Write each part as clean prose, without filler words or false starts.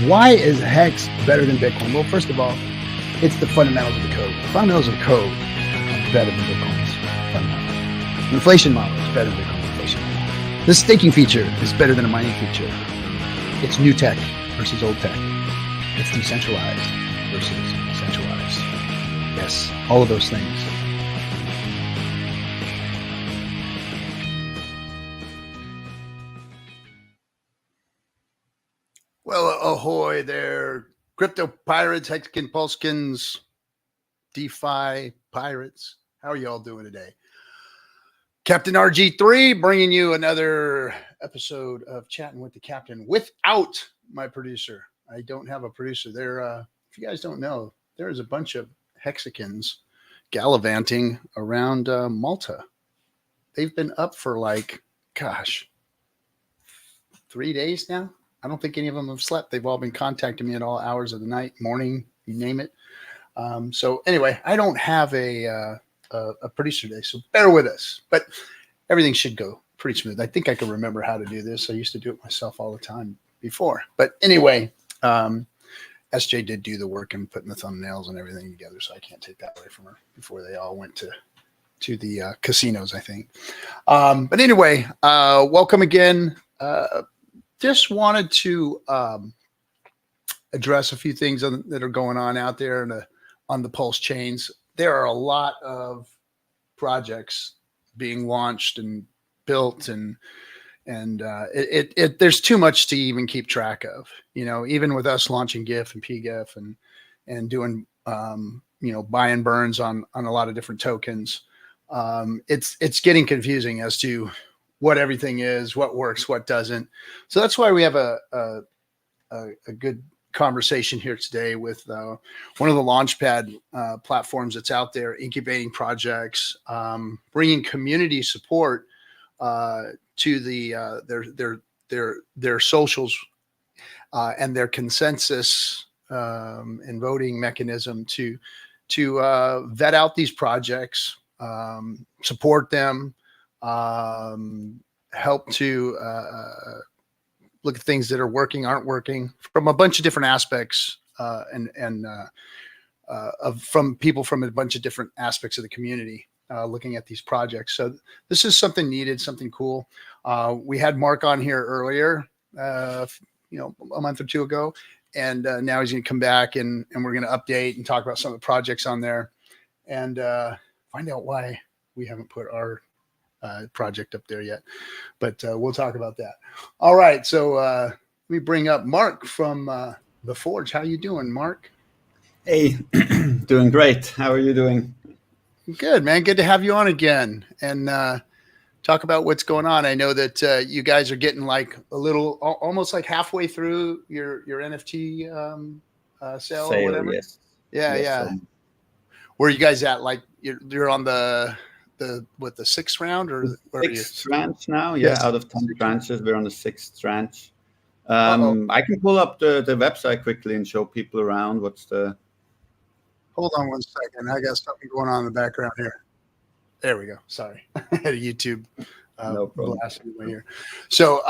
Why is Hex better than Bitcoin? Well, first of all, it's the fundamentals of the code. The fundamentals of the code are better than Bitcoin's fundamentals. The inflation model is better than Bitcoin's inflation model. The staking feature is better than a mining feature. It's new tech versus old tech. It's decentralized versus centralized. Yes, all of those things. Well, ahoy there, crypto pirates, Hexkin, Pulsekins, DeFi pirates. How are y'all doing today? Captain RG3 bringing you another episode of Chatting with the Captain without my producer. I don't have a producer there. If you guys don't know, there is a bunch of Hexicans gallivanting around Malta. They've been up for 3 days now. I don't think any of them have slept. They've all been contacting me at all hours of the night, morning, you name it. So anyway, I don't have a producer today, so bear with us. But everything should go pretty smooth. I think I can remember how to do this. I used to do it myself all the time before. But anyway, SJ did do the work and putting the thumbnails and everything together, so I can't take that away from her before they all went to the casinos, I think. But anyway, welcome again. Just wanted to address a few things that are going on out there on the Pulse chains. There are a lot of projects being launched and built, and there's too much to even keep track of. You know, even with us launching GIF and PGIF and doing buy and burns on a lot of different tokens, it's getting confusing as to what everything is, what works, what doesn't. So that's why we have a good conversation here today with one of the Launchpad platforms that's out there, incubating projects, bringing community support to their socials and their consensus and voting mechanism to vet out these projects, support them. Help to look at things that are working, aren't working, from a bunch of different aspects, from people from a bunch of different aspects of the community, looking at these projects. So this is something needed, something cool. We had Marc on here earlier, a month or two ago, and now he's going to come back and we're going to update and talk about some of the projects on there and find out why we haven't put our project up there yet, but we'll talk about that. All right, so let me bring up Marc from the Forge. How you doing, Marc? Hey, doing great. How are you doing? Good, man. Good to have you on again and talk about what's going on. I know that you guys are getting almost like halfway through your NFT sale or whatever. Yes. Yeah. Where are you guys at? Like you're on the sixth round or sixth tranche now? Yeah, yes. Out of 10 tranches, we're on the sixth tranche. I can pull up the website quickly and show people around what's the. Hold on one second. I got something going on in the background here. There we go. Sorry. I had a YouTube no problem. blast in my ear. So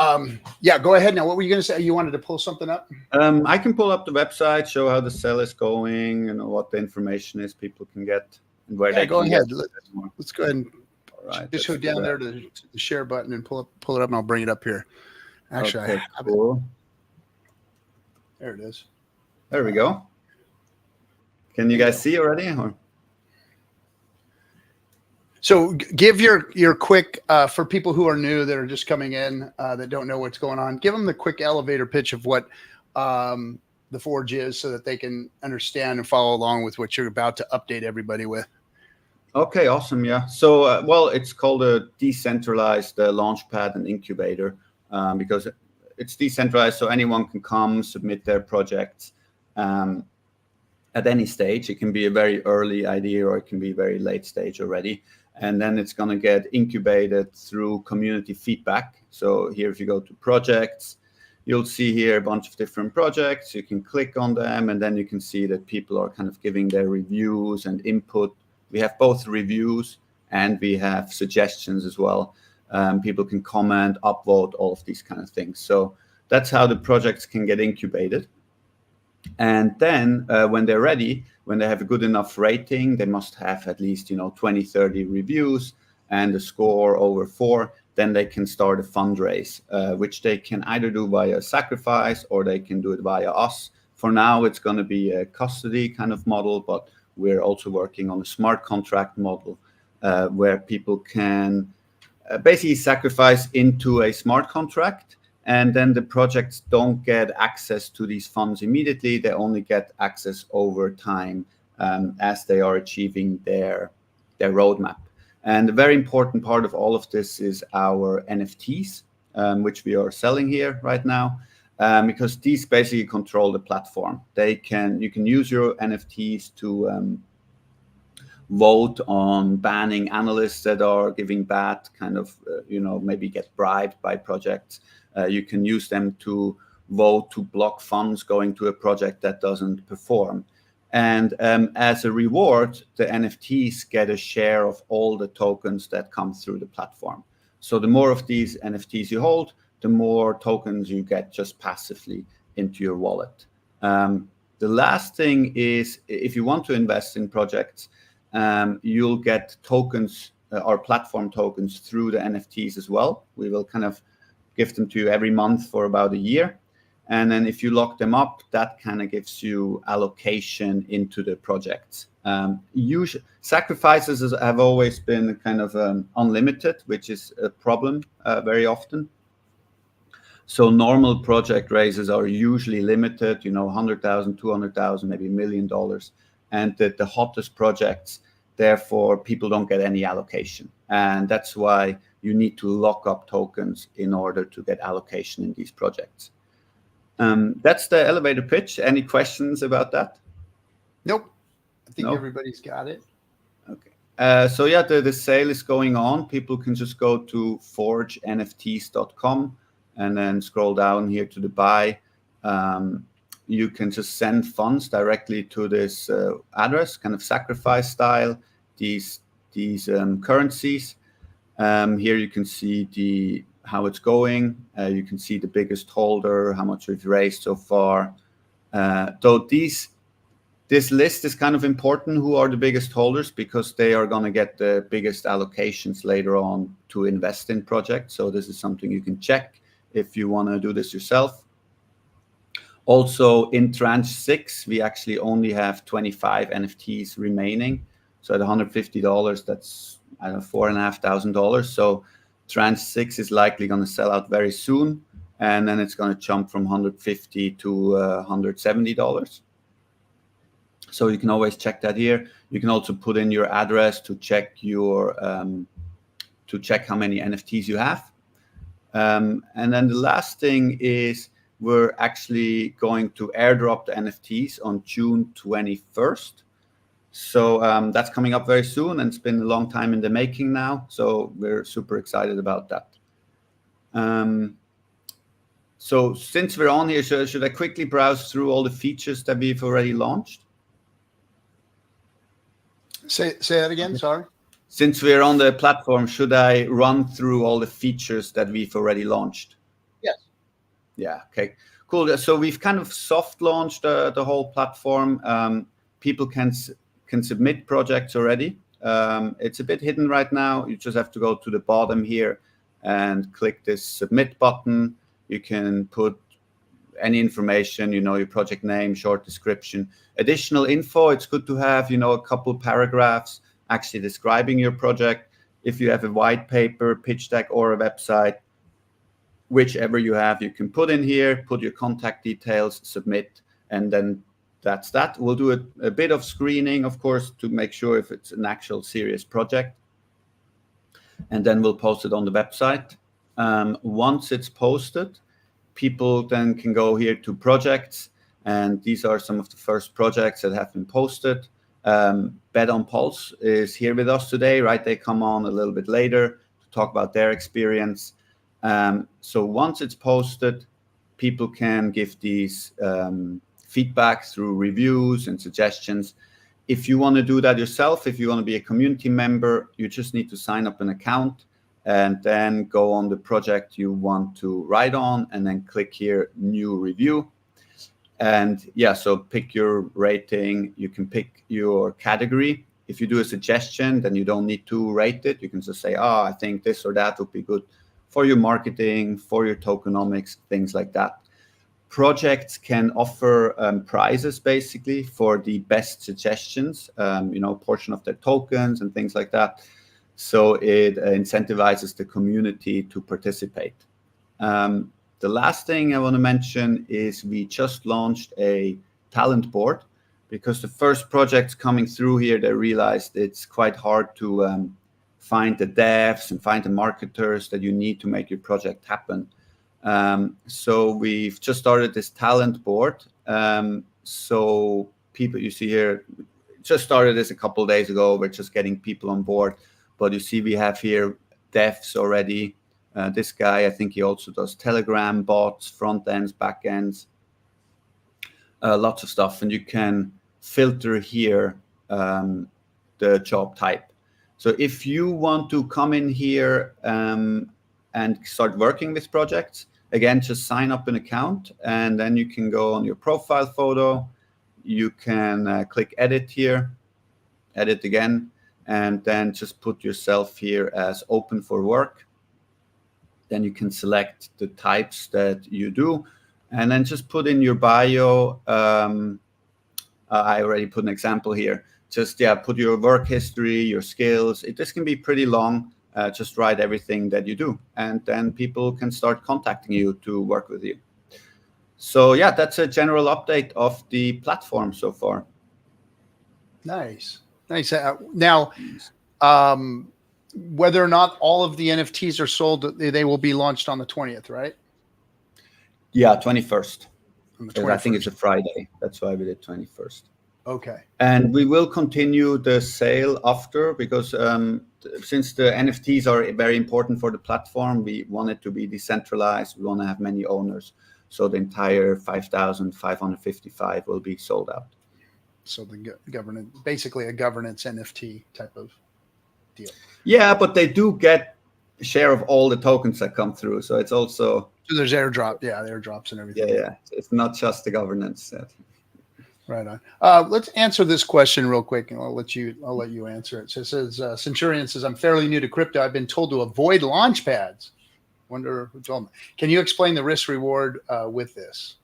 yeah, go ahead now. What were you going to say? You wanted to pull something up? I can pull up the website, show how the sale is going, and what the information is people can get. And where they go can ahead. Get let's go ahead and just go down there to the share button and pull it up, and I'll bring it up here. Actually, okay, cool. There it is. There we go. Can you guys see already? Or? So give your quick, for people who are new that are just coming in, that don't know what's going on, give them the quick elevator pitch of what the Forge is so that they can understand and follow along with what you're about to update everybody with. Okay, awesome. Yeah. So, well, it's called a decentralized launchpad and incubator because it's decentralized. So anyone can come submit their projects at any stage. It can be a very early idea or it can be very late stage already. And then it's going to get incubated through community feedback. So here, if you go to projects, you'll see here a bunch of different projects. You can click on them and then you can see that people are kind of giving their reviews and input. We have both reviews and we have suggestions as well. People can comment, upvote, all of these kind of things. So that's how the projects can get incubated. And then when they're ready, when they have a good enough rating, they must have at least 20, 30 reviews and a score over 4. Then they can start a fundraise, which they can either do via sacrifice or they can do it via us. For now, it's going to be a custody kind of model, but we're also working on a smart contract model where people can basically sacrifice into a smart contract, and then the projects don't get access to these funds immediately. They only get access over time as they are achieving their roadmap. And a very important part of all of this is our NFTs, which we are selling here right now, because these basically control the platform. You can use your NFTs to vote on banning analysts that are giving bad kind of, maybe get bribed by projects. You can use them to vote to block funds going to a project that doesn't perform. And as a reward, the NFTs get a share of all the tokens that come through the platform. So the more of these NFTs you hold, the more tokens you get just passively into your wallet. The last thing is, if you want to invest in projects, you'll get tokens, our platform tokens, through the NFTs as well. We will kind of give them to you every month for about a year. And then if you lock them up, that kind of gives you allocation into the projects. Usually, sacrifices have always been kind of unlimited, which is a problem very often. So normal project raises are usually limited, $100,000, $200,000, maybe $1 million. And the hottest projects, therefore, people don't get any allocation. And that's why you need to lock up tokens in order to get allocation in these projects. That's the elevator pitch. Any questions about that? Nope. I think everybody's got it. Okay. So yeah, the sale is going on. People can just go to forgenfts.com and then scroll down here to the buy. You can just send funds directly to this address, kind of sacrifice style, these currencies. Here you can see how it's going. You can see the biggest holder, how much we've raised so far. Though this list is kind of important, who are the biggest holders, because they are going to get the biggest allocations later on to invest in projects. So this is something you can check if you want to do this yourself. Also, in tranche 6, we actually only have 25 NFTs remaining. So at $150, that's, I don't know, $4,500. So tranche 6 is likely going to sell out very soon, and then it's going to jump from $150 to $170. So you can always check that here. You can also put in your address to check your to check how many NFTs you have. And then the last thing is we're actually going to airdrop the NFTs on June 21st. So that's coming up very soon, and it's been a long time in the making now. So we're super excited about that. So since we're on here, should I quickly browse through all the features that we've already launched? Say that again, sorry. Since we're on the platform, should I run through all the features that we've already launched? Yes. Yeah, okay, cool. So we've kind of soft launched the whole platform. People can submit projects already. It's a bit hidden right now. You just have to go to the bottom here and click this submit button. You can put any information, your project name, short description, additional info. It's good to have, a couple paragraphs actually describing your project. If you have a white paper, pitch deck, or a website, whichever you have, you can put in here, put your contact details, submit, and then that's that. We'll do a bit of screening, of course, to make sure if it's an actual serious project. And then we'll post it on the website. Once it's posted, people then can go here to projects. And these are some of the first projects that have been posted. Bet on Pulse is here with us today, right? They come on a little bit later to talk about their experience. So once it's posted, people can give these feedback through reviews and suggestions. If you want to do that yourself, if you want to be a community member, you just need to sign up an account and then go on the project you want to write on and then click here, new review. And yeah, so pick your rating. You can pick your category. If you do a suggestion, then you don't need to rate it. You can just say, I think this or that would be good for your marketing, for your tokenomics, things like that. Projects can offer prizes basically for the best suggestions, portion of their tokens and things like that. So it incentivizes the community to participate. The last thing I want to mention is we just launched a talent board, because the first projects coming through here, they realized it's quite hard to find the devs and find the marketers that you need to make your project happen. So we've just started this talent board. So people you see here, just started this a couple of days ago. We're just getting people on board. But you see we have here devs already. This guy, I think he also does Telegram bots, front ends, back ends, lots of stuff. And you can filter here the job type. So if you want to come in here and start working with projects, again, just sign up an account, and then you can go on your profile photo. You can click edit here, edit again, and then just put yourself here as open for work. Then you can select the types that you do, and then just put in your bio. I already put an example here. Just put your work history, your skills. This can be pretty long. Just write everything that you do, and then people can start contacting you to work with you. So yeah, that's a general update of the platform so far. Nice. Now, whether or not all of the NFTs are sold, they will be launched on the 20th, right? Yeah, 21st. On the 21st. I think it's a Friday. That's why we did 21st. Okay. And we will continue the sale after, because since the NFTs are very important for the platform, we want it to be decentralized. We want to have many owners. So the entire 5,555 will be sold out. So the governance, basically a governance NFT type of deal. Yeah, but they do get a share of all the tokens that come through. So it's also... So there's airdrop. Yeah, the airdrops and everything. Yeah. It's not just the governance. Right on. Let's answer this question real quick, and I'll let you answer it. So it says, Centurion says, I'm fairly new to crypto. I've been told to avoid Launchpads. Wonder who told me. Can you explain the risk reward with this?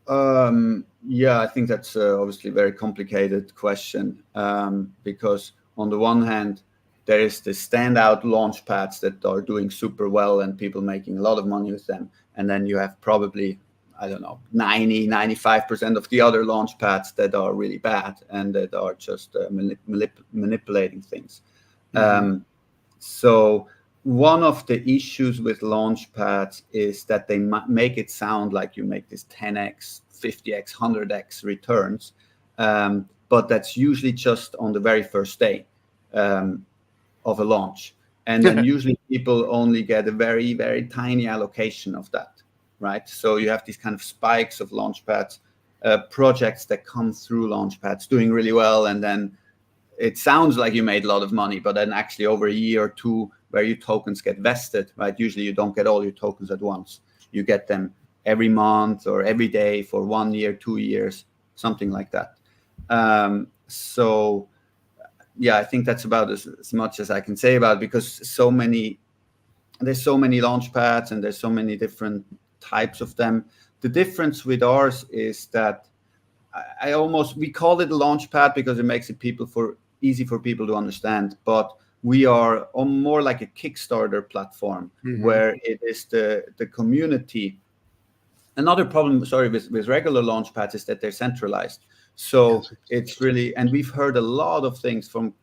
Yeah, I think that's obviously a very complicated question, because on the one hand, there is the standout Launchpads that are doing super well and people making a lot of money with them. And then you have probably, 95% of the other Launchpads that are really bad and that are just manipulating things. Mm-hmm. So one of the issues with Launchpads is that they make it sound like you make this 10x, 50x, 100x returns. But that's usually just on the very first day of a launch. And then usually people only get a very, very tiny allocation of that, right? So you have these kind of spikes of Launchpads, projects that come through Launchpads doing really well. And then it sounds like you made a lot of money, but then actually over a year or two where your tokens get vested, right? Usually you don't get all your tokens at once. You get them every month or every day for 1 year, 2 years, something like that. So yeah, I think that's about as much as I can say about it, because there's so many Launchpads and there's so many different types of them. The difference with ours is that we call it a Launchpad because it makes it easy for people to understand, but we are more like a Kickstarter platform, mm-hmm. where it is the community. Another problem, with regular Launchpads is that they're centralized. So it's really, and we've heard a lot of things from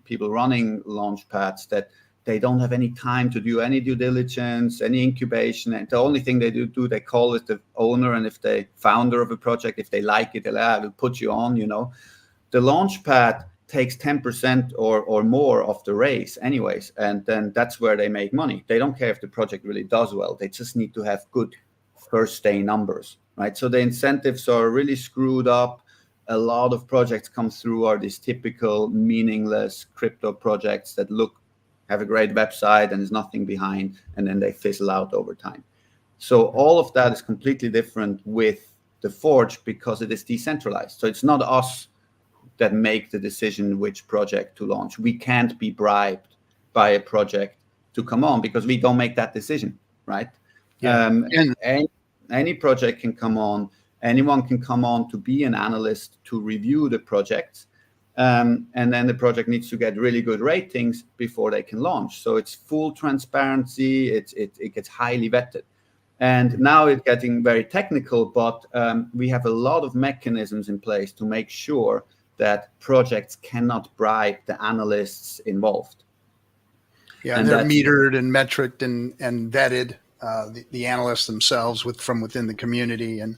people running Launchpads that they don't have any time to do any due diligence, any incubation. And the only thing they do, they call it the owner. And if the founder of a project, if they like it, they'll put you on, The Launchpad takes 10% or more of the raise anyways. And then that's where they make money. They don't care if the project really does well. They just need to have good first day numbers, right? So the incentives are really screwed up. A lot of projects come through are these typical meaningless crypto projects that have a great website and there's nothing behind, and then they fizzle out over time. So all of that is completely different with the Forge because it is decentralized. So it's not us that make the decision which project to launch. We can't be bribed by a project to come on because we don't make that decision, right? Yeah. Any project can come on. Anyone can come on to be an analyst to review the project. And then the project needs to get really good ratings before they can launch. So it's full transparency. It gets highly vetted. And now it's getting very technical, but we have a lot of mechanisms in place to make sure that projects cannot bribe the analysts involved. Yeah, and they're metered and metriced and vetted, the analysts themselves from within the community. And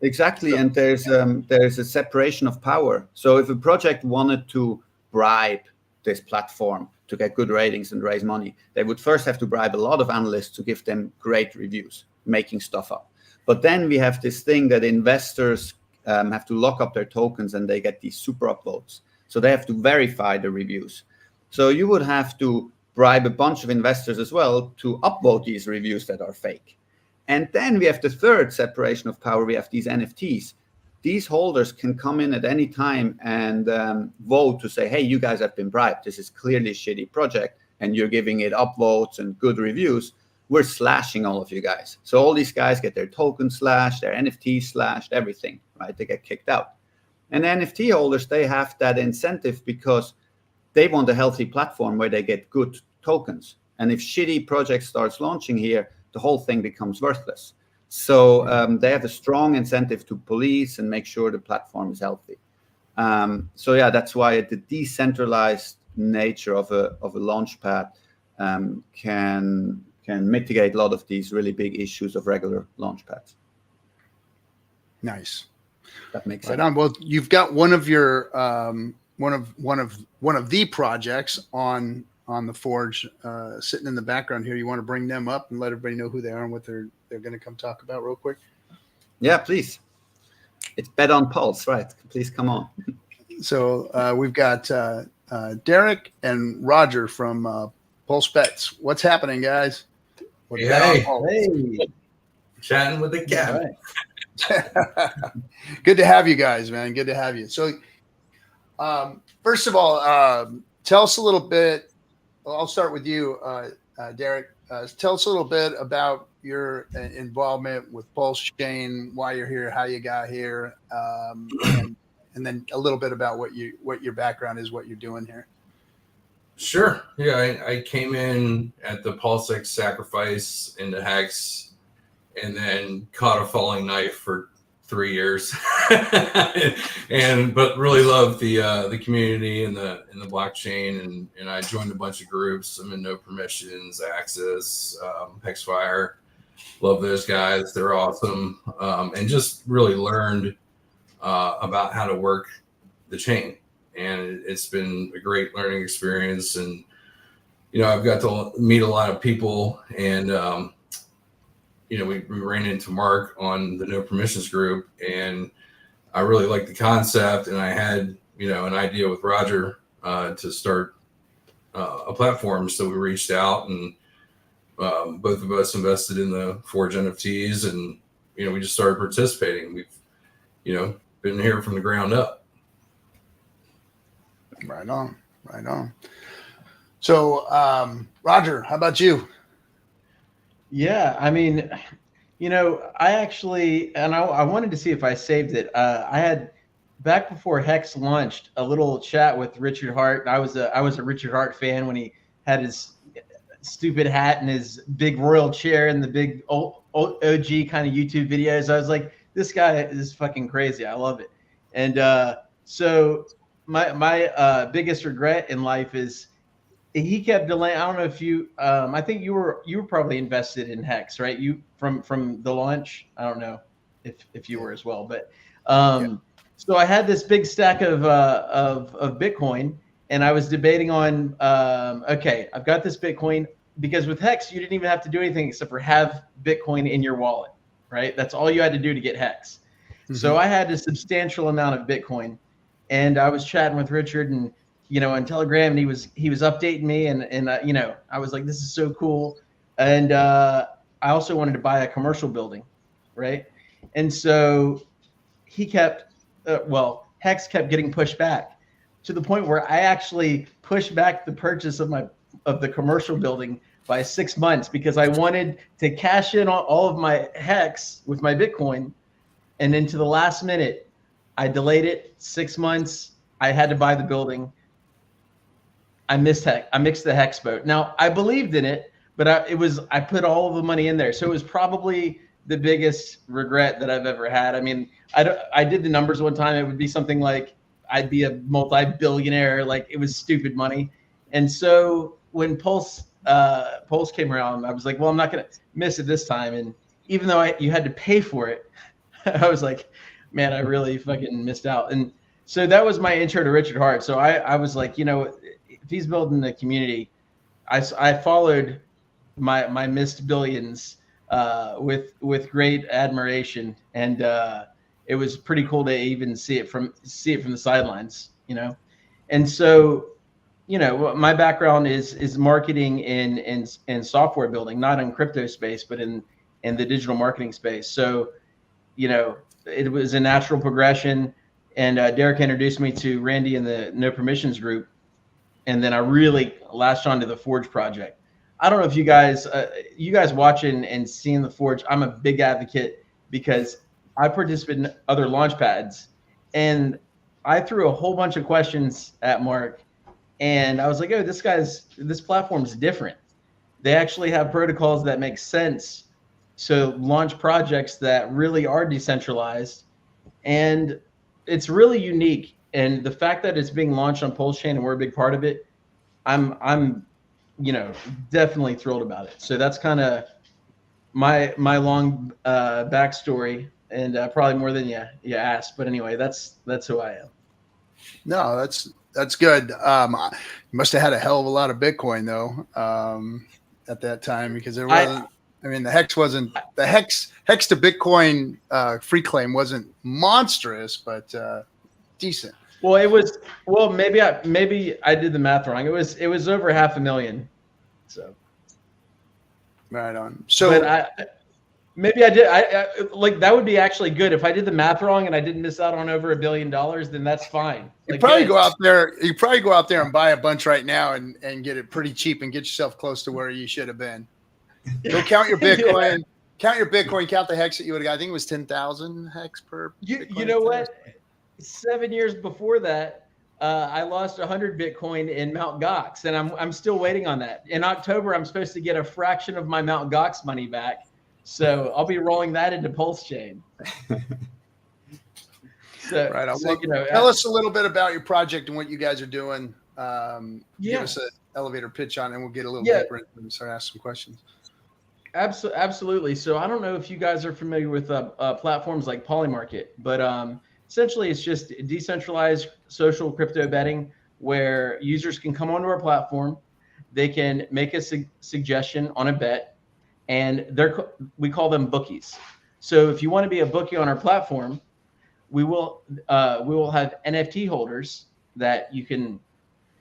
exactly, and there's a separation of power. So if a project wanted to bribe this platform to get good ratings and raise money, they would first have to bribe a lot of analysts to give them great reviews, making stuff up. But then we have this thing that investors have to lock up their tokens and they get these super upvotes. So they have to verify the reviews. So you would have to bribe a bunch of investors as well to upvote these reviews that are fake. And then we have the third separation of power. We have these NFTs. These holders can come in at any time and vote to say, hey, you guys have been bribed. This is clearly a shitty project and you're giving it upvotes and good reviews. We're slashing all of you guys. So all these guys get their tokens slashed, their NFTs slashed, everything, right? They get kicked out. And NFT holders, they have that incentive because they want a healthy platform where they get good tokens. And if shitty project starts launching here, the whole thing becomes worthless. So they have a strong incentive to police and make sure the platform is healthy. So yeah, that's why the decentralized nature of a Launchpad can mitigate a lot of these really big issues of regular Launchpads. Nice. That makes right sense. on. Well, you've got one of your one of the projects on the Forge sitting in the background here. You want to bring them up and let everybody know who they are and what they're going to come talk about real quick? Yeah, please. It's Bet on Pulse, right? Please come on. So we've got Derek and Roger from Pulse Bets. What's happening, guys? Hey. Chatting with the Captain. Right. Good to have you guys, man. Good to have you. So first of all, tell us a little bit. I'll start with you, Derek. Tell us a little bit about your involvement with PulseChain, why you're here, how you got here, and then a little bit about what your background is, what you're doing here. Sure. Yeah, I came in at the PulseX sacrifice into Hex, and then caught a falling knife for 3 years, but really loved the community and the blockchain, and I joined a bunch of groups. I'm in No Permissions, Axis, Hexfire. Love those guys; they're awesome, and just really learned about how to work the chain. And it's been a great learning experience. And I've got to meet a lot of people, and we ran into Marc on the No Permissions group, and I really liked the concept. And I had, an idea with Roger to start a platform. So we reached out, and both of us invested in the Forge NFTs, and, we just started participating. We've, been here from the ground up. Right on. So, Roger, how about you? Yeah, I mean, I actually, and I wanted to see if I saved it. I had, back before Hex launched, a little chat with Richard Hart. I was a Richard Hart fan when he had his stupid hat and his big royal chair and the big OG kind of YouTube videos. I was like, this guy is fucking crazy. I love it. And so my biggest regret in life is he kept delaying. I don't know if you, I think you were probably invested in Hex, right? You from the launch. I don't know if you were as well, but so I had this big stack of Bitcoin, and I was debating on, okay, I've got this Bitcoin, because with Hex you didn't even have to do anything except for have Bitcoin in your wallet, right? That's all you had to do to get Hex. Mm-hmm. So I had a substantial amount of Bitcoin, and I was chatting with Richard and on Telegram, and he was updating me, and I was like, this is so cool. And I also wanted to buy a commercial building, right? And so he kept, Hex kept getting pushed back to the point where I actually pushed back the purchase of the commercial building by 6 months because I wanted to cash in on all of my Hex with my Bitcoin. And then to the last minute, I delayed it 6 months. I had to buy the building. I mixed the Hex boat. Now I believed in it, but I put all of the money in there. So it was probably the biggest regret that I've ever had. I mean, I did the numbers one time. It would be something like I'd be a multi-billionaire. Like it was stupid money. And so when Pulse came around, I was like, well, I'm not going to miss it this time. And even though you had to pay for it, I was like, man, I really fucking missed out. And so that was my intro to Richard Hart. So I was like, you know, if he's building the community, I followed my missed billions with great admiration, and it was pretty cool to even see it from the sidelines, you know. And so, you know, my background is marketing in software building, not in crypto space, but in the digital marketing space. So, you know, it was a natural progression. And Derek introduced me to Randy in the No Permissions group, and then I really latched onto the Forge project. I don't know if you guys watching and seeing the Forge. I'm a big advocate because I participate in other Launchpads, and I threw a whole bunch of questions at Marc, and I was like, "Oh, this platform is different. They actually have protocols that make sense to launch projects that really are decentralized, and it's really unique." And the fact that it's being launched on PulseChain and we're a big part of it, I'm you know, definitely thrilled about it. So that's kind of my long backstory, and probably more than you asked. But anyway, that's who I am. No, that's good. You must have had a hell of a lot of Bitcoin though at that time, because there wasn't. I mean, the Hex to Bitcoin free claim wasn't monstrous, but decent. Well, it was. Well, maybe I did the math wrong. It was over 500,000. So. Right on. So, but maybe I did. I like that would be actually good if I did the math wrong and I didn't miss out on over $1 billion. Then that's fine. You probably go out there. You probably go out there and buy a bunch right now and get it pretty cheap and get yourself close to where you should have been. Go count your Bitcoin. Yeah. Count your Bitcoin. Count the Hex that you would have got. I think it was 10,000 Hex per. You know what? 7 years before that, I lost 100 Bitcoin in Mt. Gox, and I'm still waiting on that. In October, I'm supposed to get a fraction of my Mt. Gox money back, so I'll be rolling that into PulseChain. So, right. So, you know, tell us a little bit about your project and what you guys are doing. Give us an elevator pitch on it, and we'll get a little deeper into it and start asking some questions. Absolutely. So I don't know if you guys are familiar with platforms like Polymarket, but essentially it's just decentralized social crypto betting where users can come onto our platform, they can make a suggestion on a bet, and we call them bookies. So if you want to be a bookie on our platform, we will have NFT holders that you can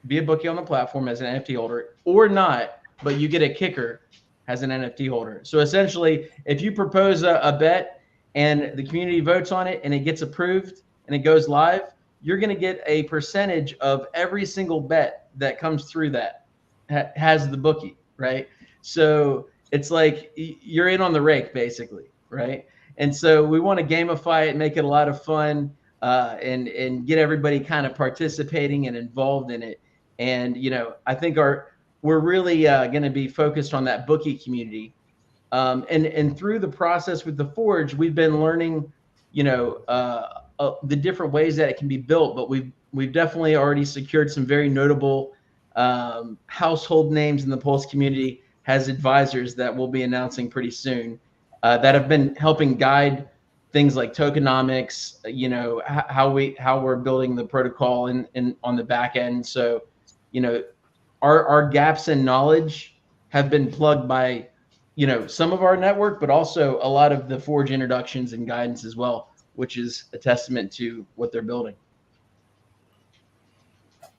be a bookie on the platform as an NFT holder or not, but you get a kicker as an NFT holder. So essentially, if you propose a bet and the community votes on it and it gets approved and it goes live, you're going to get a percentage of every single bet that comes through that has the bookie, right? So it's like you're in on the rake, basically, right? And so we want to gamify it, make it a lot of fun, and get everybody kind of participating and involved in it. And, you know, I think we're really going to be focused on that bookie community. And through the process with the Forge, we've been learning, you know, the different ways that it can be built, but we've definitely already secured some very notable household names in the Pulse community as advisors that we'll be announcing pretty soon that have been helping guide things like tokenomics, you know, how we're building the protocol and on the back end. So, you know, our gaps in knowledge have been plugged by, you know, some of our network, but also a lot of the Forge introductions and guidance as well, which is a testament to what they're building.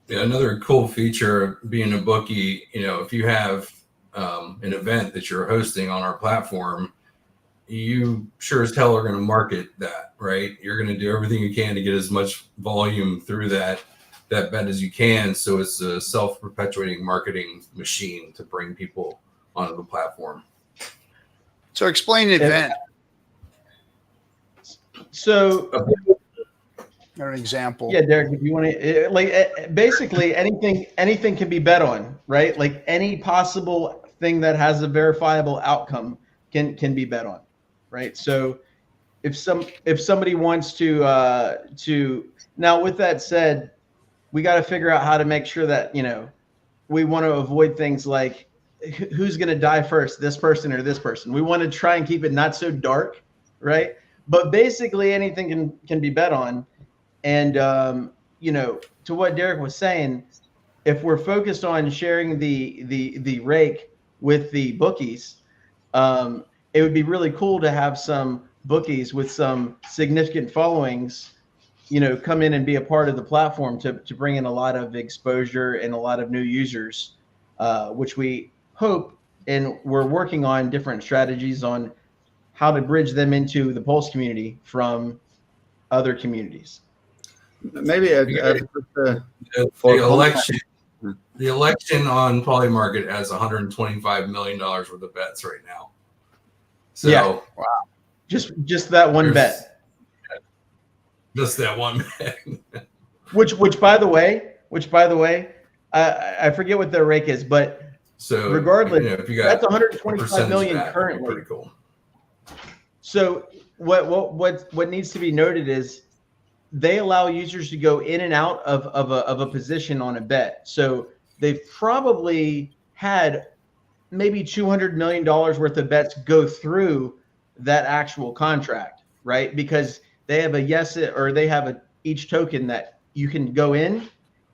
Yeah, another cool feature of being a bookie, you know, if you have an event that you're hosting on our platform, you sure as hell are going to market that, right? You're going to do everything you can to get as much volume through that bet as you can. So it's a self-perpetuating marketing machine to bring people onto the platform. So explain an event So, or an example. yeah, Derek, if you want to, basically anything can be bet on, right? Like any possible thing that has a verifiable outcome can be bet on, right? So if somebody wants to now, with that said, we got to figure out how to make sure that, we want to avoid things like who's going to die first, this person or this person. We want to try and keep it not so dark, right? But basically anything can be bet on. And, to what Derek was saying, if we're focused on sharing the rake with the bookies, it would be really cool to have some bookies with some significant followings, come in and be a part of the platform to bring in a lot of exposure and a lot of new users, which we hope, and we're working on different strategies on how to bridge them into the Pulse community from other communities. Maybe the election on Polymarket has $125 million worth of bets right now. So yeah, wow, just that one bet. Just that one bet. which by the way, I forget what their rake is, but so regardless, if you got that's 125 million currently. Pretty cool. So what needs to be noted is they allow users to go in and out of a position on a bet. So they've probably had maybe $200 million worth of bets go through that actual contract, right? Because they have a yes, or they have each token that you can go in,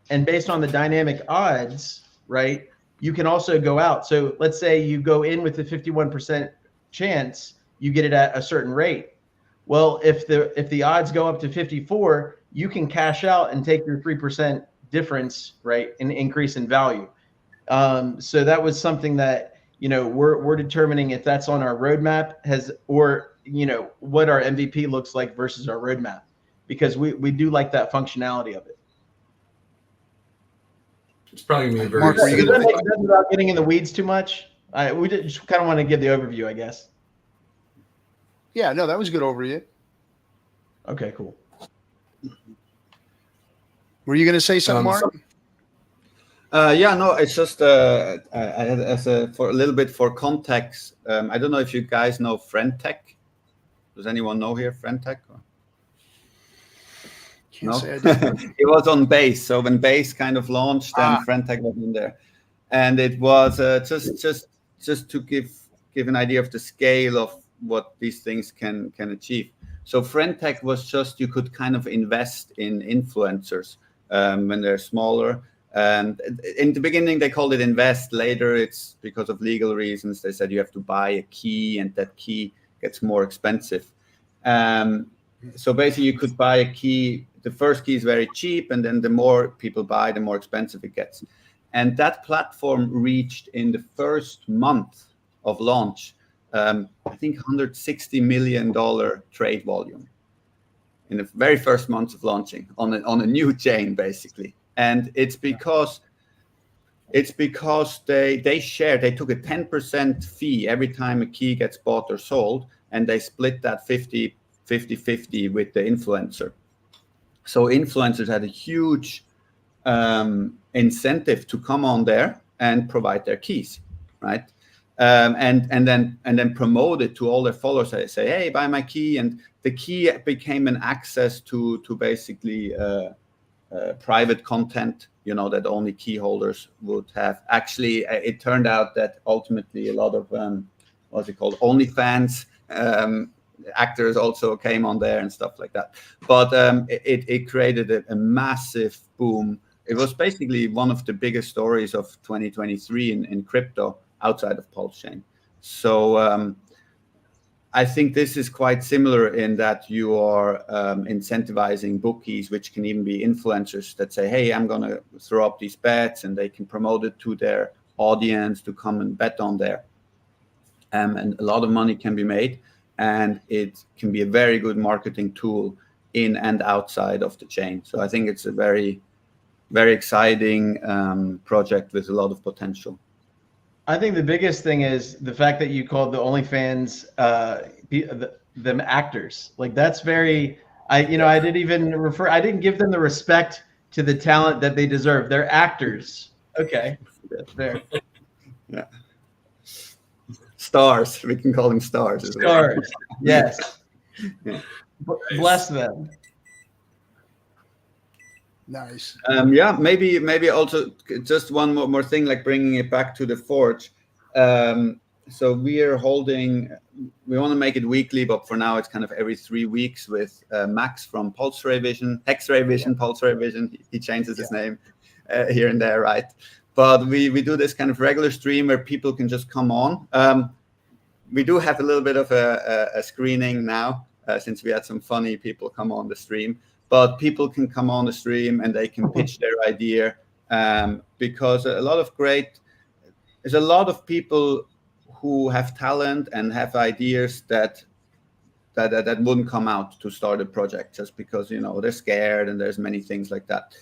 and based on the dynamic odds, right, you can also go out. So let's say you go in with the 51% chance, you get it at a certain rate. Well, if the odds go up to 54, you can cash out and take your 3% difference, right, and increase in value. So that was something that, we're determining if that's on our roadmap, or what our MVP looks like versus our roadmap, because we do like that functionality of it. It's probably gonna be very. Marc, Does that make sense without getting in the weeds too much? We just kind of want to give the overview, I guess. Yeah, no, that was a good overview. Okay, cool. Were you going to say something, Marc? Yeah, no, it's just for a little bit for context. I don't know if you guys know Friendtech. Does anyone know here Friendtech? Can't say I do. It was on Base. So when Base kind of launched, then Friendtech was in there, and it was just to give an idea of the scale of what these things can achieve. So Friendtech was just, you could kind of invest in influencers when they're smaller. And in the beginning, they called it invest. Later, it's because of legal reasons. They said you have to buy a key, and that key gets more expensive. So basically, you could buy a key. The first key is very cheap, and then the more people buy, the more expensive it gets. And that platform reached, in the first month of launch, I think $160 million trade volume in the very first months of launching on a new chain, basically. And it's because they took a 10% fee every time a key gets bought or sold, and they split that 50-50 with the influencer. So influencers had a huge incentive to come on there and provide their keys, right? And then promote it to all their followers. They say, hey, buy my key. And the key became an access to basically private content, that only key holders would have. Actually, it turned out that ultimately a lot of, OnlyFans actors also came on there and stuff like that. But it created a massive boom. It was basically one of the biggest stories of 2023 in crypto outside of PulseChain. So I think this is quite similar in that you are incentivizing bookies, which can even be influencers that say, hey, I'm going to throw up these bets, and they can promote it to their audience to come and bet on there. And a lot of money can be made. and it can be a very good marketing tool in and outside of the chain. So I think it's a very, very exciting project with a lot of potential. I think the biggest thing is the fact that you called the OnlyFans them actors. Like that's very, I didn't give them the respect to the talent that they deserve. They're actors. Okay, that's fair. Yeah. Stars. We can call them stars. Stars. Yes. Yeah. Bless them. Nice. Yeah, maybe also just one more thing, like bringing it back to the Forge. So we want to make it weekly, but for now it's kind of every 3 weeks with Max from X-Ray Vision, Pulse-Ray Vision. He changes his name here and there, right? But we do this kind of regular stream where people can just come on. We do have a little bit of a screening now, since we had some funny people come on the stream. But people can come on the stream and they can pitch their idea, because there's a lot of people who have talent and have ideas that wouldn't come out to start a project just because, they're scared, and there's many things like that.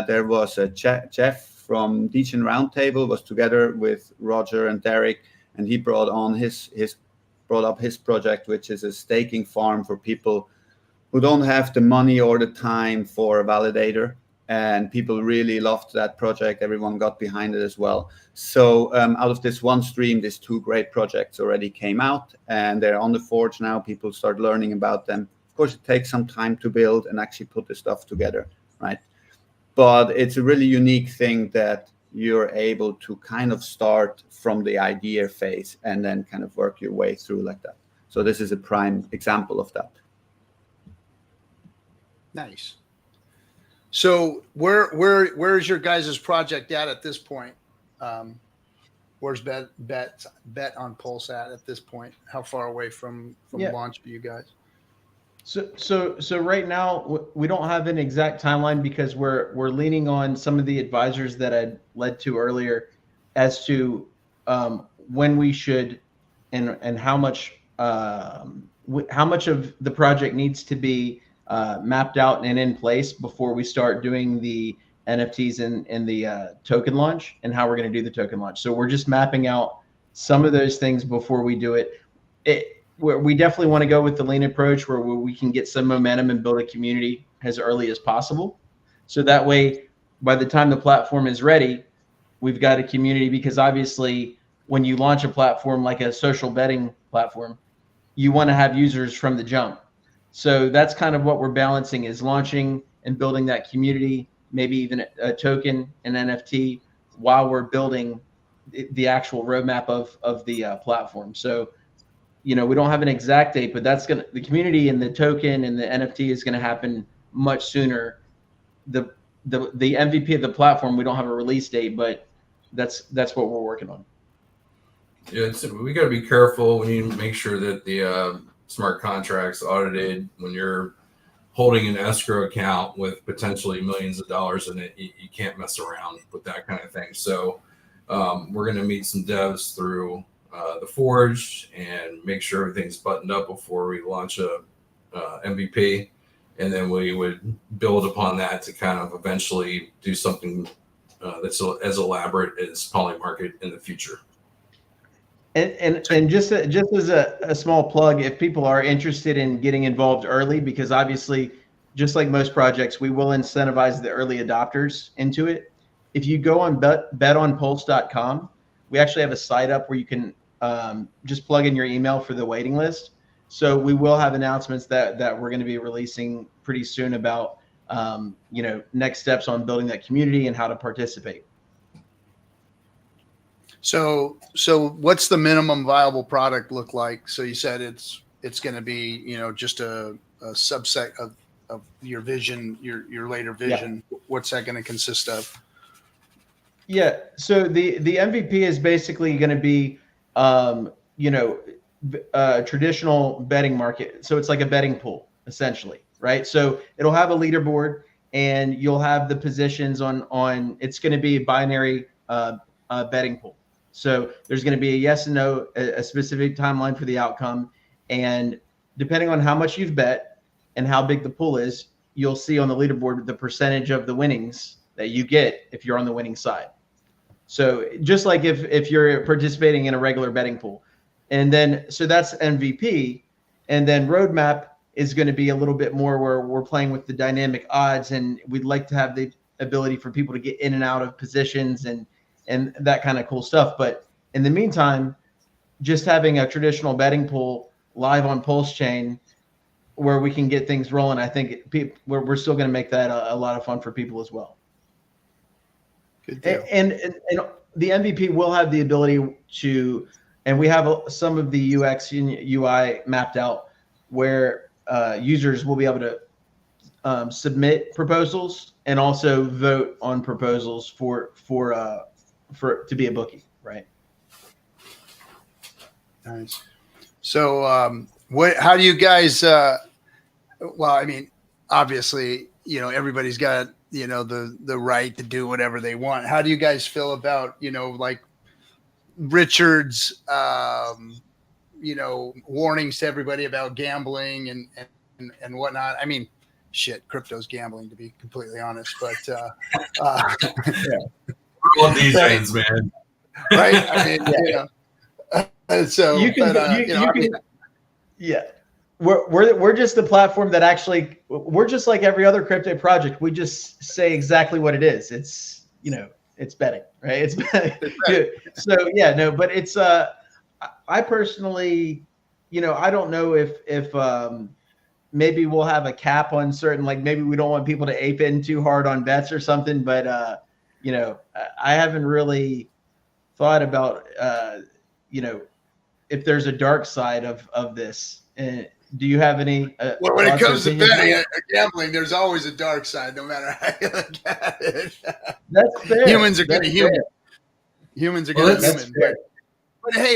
There was a Jeff from Degen Roundtable was together with Roger and Derek, and he brought up his project, which is a staking farm for people who don't have the money or the time for a validator. And people really loved that project. Everyone got behind it as well. So out of this one stream, these 2 great projects already came out, and they're on the Forge now. People start learning about them. Of course, it takes some time to build and actually put the stuff together, right? But it's a really unique thing that you're able to kind of start from the idea phase and then kind of work your way through like that. So this is a prime example of that. Nice. So where's your guys' project at this point? Where's bet on Pulse at this point? How far away from launch for you guys? So right now we don't have an exact timeline because we're leaning on some of the advisors that I led to earlier as to when we should and how much of the project needs to be mapped out and in place before we start doing the NFTs and the token launch, and how we're going to do the token launch. So we're just mapping out some of those things before we do it. We definitely want to go with the lean approach where we can get some momentum and build a community as early as possible. So that way, by the time the platform is ready, we've got a community, because obviously when you launch a platform like a social betting platform, you want to have users from the jump. So that's kind of what we're balancing, is launching and building that community, maybe even a token, an NFT, while we're building the actual roadmap of the platform. So, we don't have an exact date, but the community and the token and the NFT is going to happen much sooner. The MVP of the platform, we don't have a release date, but that's what we're working on. Yeah, we got to be careful. We need to make sure that the smart contracts audited. When you're holding an escrow account with potentially millions of dollars in it, you can't mess around with that kind of thing. So we're going to meet some devs through the Forge and make sure everything's buttoned up before we launch a MVP, and then we would build upon that to kind of eventually do something that's as elaborate as Polymarket in the future. And just as a small plug, if people are interested in getting involved early, because obviously, just like most projects, we will incentivize the early adopters into it. If you go on betonpulse.com, we actually have a site up where you can just plug in your email for the waiting list. So we will have announcements that we're going to be releasing pretty soon about next steps on building that community and how to participate. So what's the minimum viable product look like? So you said it's going to be, just a subset of your vision, your later vision. Yeah. What's that going to consist of? Yeah. So the MVP is basically going to be, a traditional betting market. So it's like a betting pool essentially, right? So it'll have a leaderboard and you'll have the positions on it's going to be a binary betting pool. So there's going to be a yes and no, a specific timeline for the outcome. And depending on how much you've bet and how big the pool is, you'll see on the leaderboard the percentage of the winnings that you get if you're on the winning side. So just like if you're participating in a regular betting pool. And then, so that's MVP. And then roadmap is going to be a little bit more where we're playing with the dynamic odds, and we'd like to have the ability for people to get in and out of positions and that kind of cool stuff. But in the meantime, just having a traditional betting pool live on PulseChain where we can get things rolling, I think we're still going to make that a lot of fun for people as well. Good deal. And the MVP will have the ability to, and we have some of the UX and UI mapped out where users will be able to submit proposals and also vote on proposals for to be a bookie, right? Nice. So, how do you guys? Well, I mean, obviously, everybody's got the right to do whatever they want. How do you guys feel about like Richard's warnings to everybody about gambling and whatnot? I mean, shit, crypto's gambling, to be completely honest. But all these things, man. Right? I mean, so you can, yeah. We're just the platform that actually, we're just like every other crypto project. We just say exactly what it is. It's it's betting, right? It's betting. So yeah, no, but it's I personally, I don't know if maybe we'll have a cap on certain, like maybe we don't want people to ape in too hard on bets or something, but I haven't really thought about if there's a dark side of this. Do you have any? Well, when it comes to betting and gambling, there's always a dark side, no matter how you look at it. That's fair. Humans are going to human. Humans are going to human. But hey,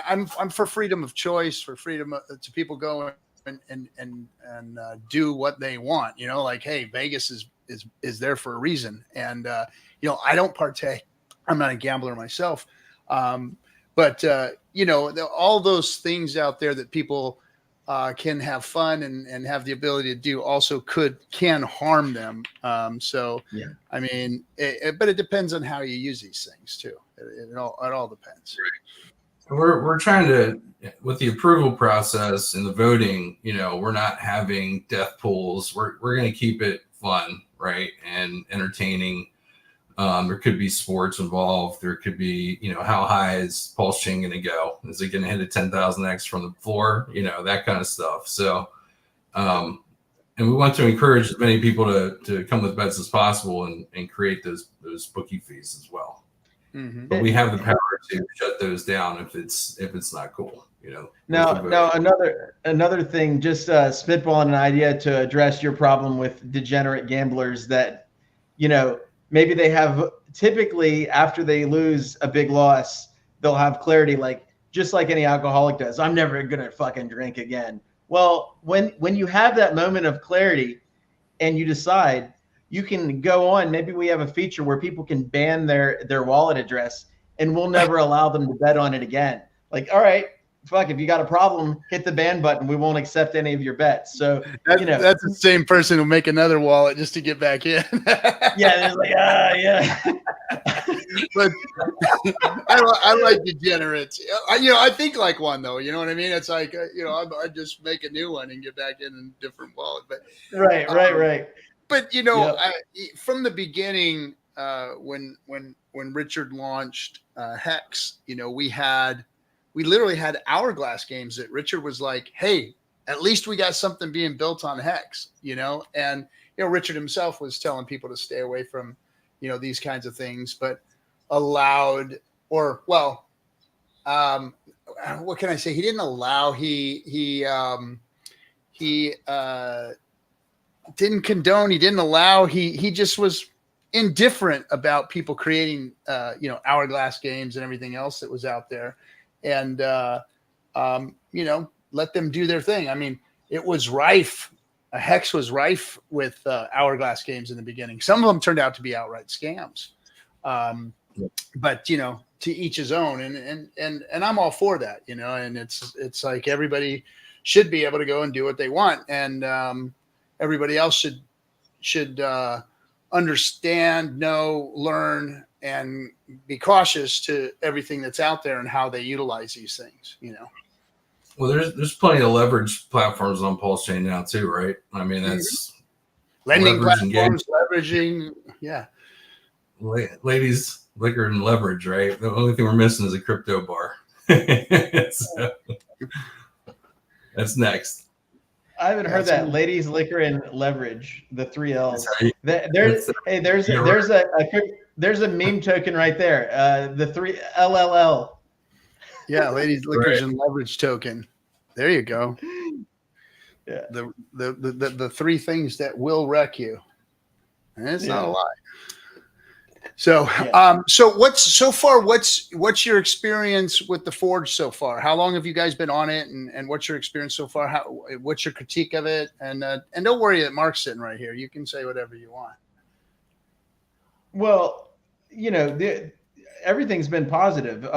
I'm for freedom of choice, for freedom to people go and do what they want. Like, hey, Vegas is there for a reason, and I don't partake. I'm not a gambler myself. But all those things out there that people can have fun and have the ability to do also can harm them. Yeah. I mean, but it depends on how you use these things too. It all depends. Right. We're trying to, with the approval process and the voting, we're not having death pools. We're going to keep it fun, right, and entertaining. There could be sports involved. There could be, how high is PulseChain going to go? Is it going to hit a 10,000x from the floor? That kind of stuff. So, and we want to encourage as many people to come with bets as possible and create those bookie fees as well. Mm-hmm. But we have the power to shut those down if it's not cool. Now another thing, just spitballing an idea to address your problem with degenerate gamblers that, maybe they have, typically after they lose a big loss, they'll have clarity, just like any alcoholic does. I'm never going to fucking drink again. Well, when you have that moment of clarity and you decide, you can go on. Maybe we have a feature where people can ban their wallet address and we'll never allow them to bet on it again. Like, all right, fuck, if you got a problem, hit the ban button. We won't accept any of your bets. So that's the same person who'll make another wallet just to get back in. Yeah, they're like, yeah. But I like degenerates. I think like one though. You know what I mean? It's like I just make a new one and get back in a different wallet. But right. But from the beginning, when Richard launched Hex, we literally had hourglass games that Richard was like, hey, at least we got something being built on Hex, and, Richard himself was telling people to stay away from, these kinds of things, but allowed, what can I say? He didn't allow, he didn't condone, he didn't allow, he just was indifferent about people creating, hourglass games and everything else that was out there. And, let them do their thing. I mean, it was rife. Hex was rife with hourglass games in the beginning. Some of them turned out to be outright scams. But, to each his own, and I'm all for that, you know. And it's like everybody should be able to go and do what they want, and everybody else should understand, know, learn, and be cautious to everything that's out there and how they utilize these things, you know. Well, there's plenty of leverage platforms on PulseChain now too, right? I mean, that's lending leverage platforms, leveraging, yeah. Ladies, liquor, and leverage, right? The only thing we're missing is a crypto bar. So, that's next. I haven't heard that. Ladies, liquor, and leverage. The 3 L's. There's a meme token right there. The 3 LLL. Yeah, ladies, liquors, and leverage token. There you go. Yeah. The 3 things that will wreck you. And it's not a lie. So, so what's your experience with the Forge so far? How long have you guys been on it, and what's your experience so far? What's your critique of it? And don't worry that Marc's sitting right here. You can say whatever you want. Well, you know, everything's been positive.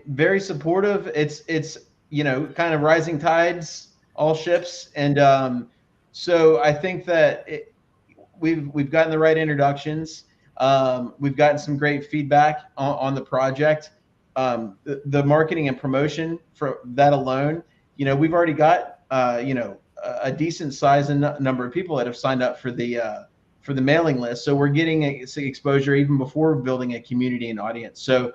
Very supportive. It's you know, kind of rising tides, all ships, and so I think that we've gotten the right introductions. We've gotten some great feedback on the project. The marketing and promotion for that alone, you know, we've already got you know, a decent size and number of people that have signed up for the mailing list. So we're getting exposure even before building a community and audience. So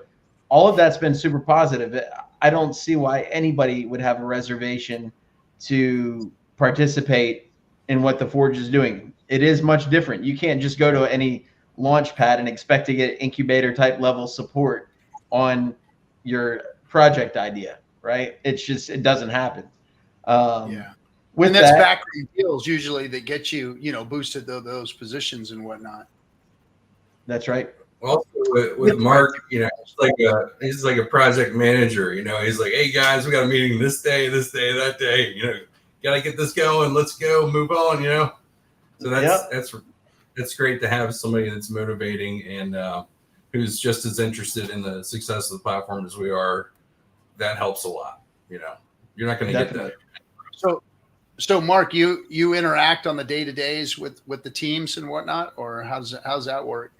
all of that's been super positive. I don't see why anybody would have a reservation to participate in what the Forge is doing. It is much different. You can't just go to any Launchpad and expect to get incubator type level support on your project idea, right? It's just, it doesn't happen. Yeah. And that's background deals usually that get you, you know, boosted to those positions and whatnot. That's right. Also with Marc, you know, he's like a project manager. You know, he's like, hey guys, we got a meeting this day, that day. You know, gotta get this going. Let's go, move on. You know, so that's great to have somebody that's motivating and who's just as interested in the success of the platform as we are. That helps a lot. You know, you're not going to get that. So Marc, you interact on the day-to-days with the teams and whatnot, or how's that work?